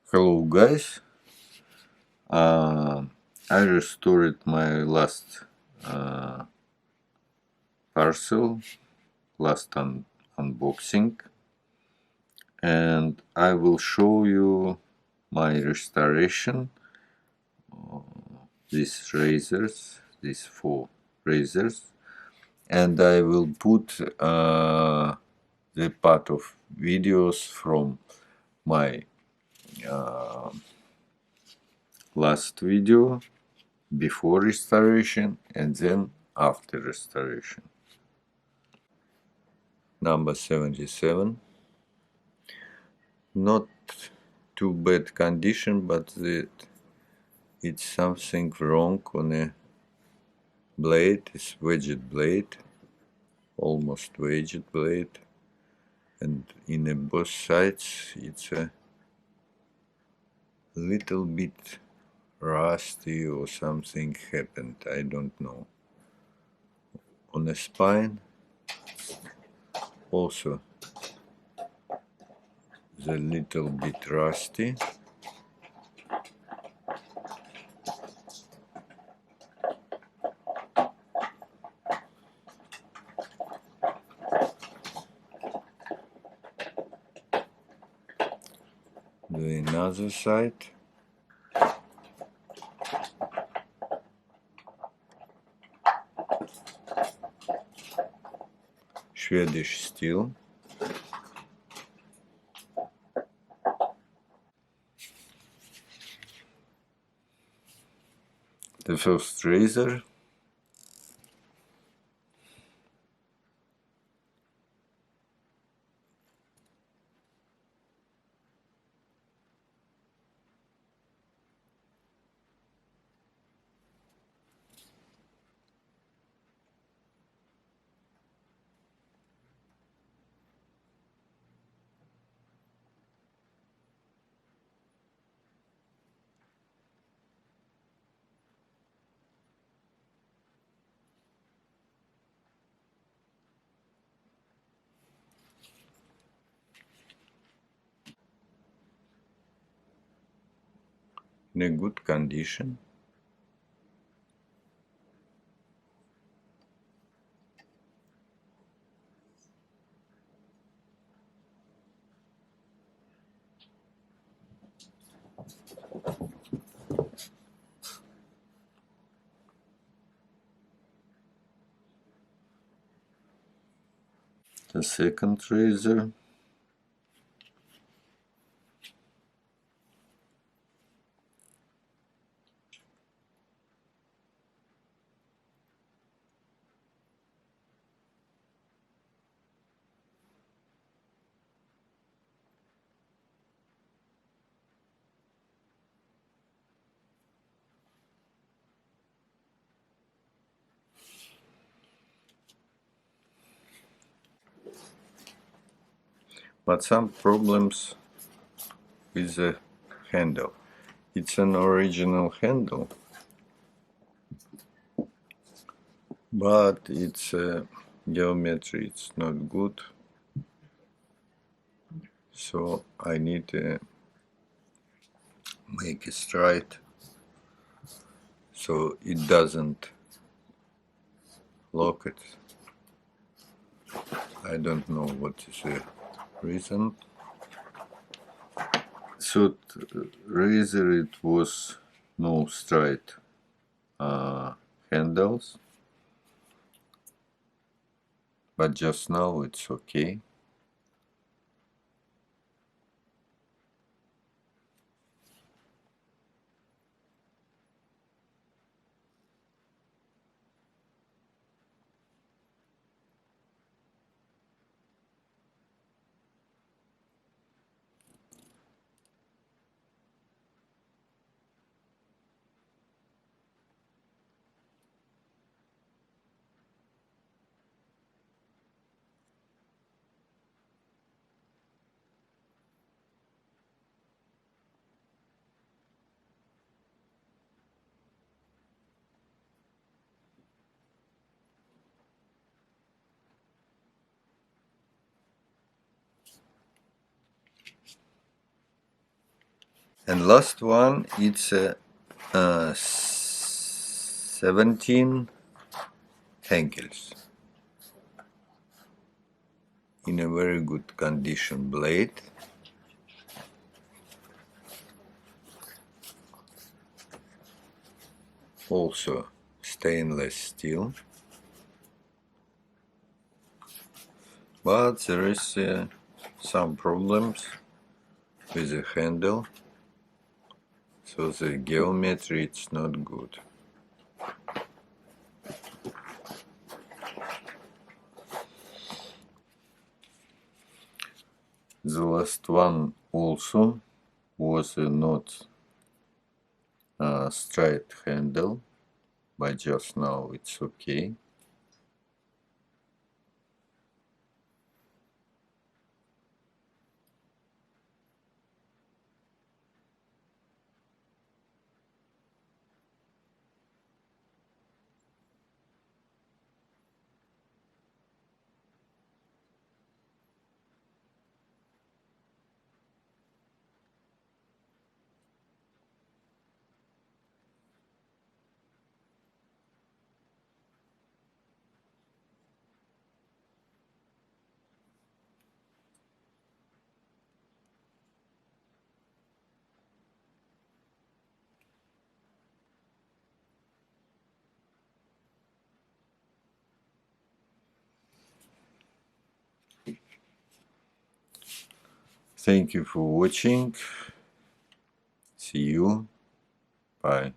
Hello guys, I restored my last parcel, last unboxing, and I will show you my restoration. These razors, these 4 razors, and I will put the part of videos from my last video before restoration and then after restoration. Number 77. Not too bad condition, but it's something wrong on a blade. It's wedged blade, almost wedged blade, and in both sides it's a little bit rusty or something happened. I don't know. On the spine also the little bit rusty. The another side. Swedish steel. The first razor. In a good condition. The second razor. But some problems with the handle. It's an original handle, but its geometry it's not good, so I need to make it straight so it doesn't lock it. I don't know what is the reason. So razor it was no straight handles, but just now it's okay. And last one, it's a 17 Henckels in a very good condition blade. Also stainless steel, but there is some problems with the handle, so the geometry it's not good. The last one also was not straight handle, but just now it's okay. Thank you for watching. See you. Bye.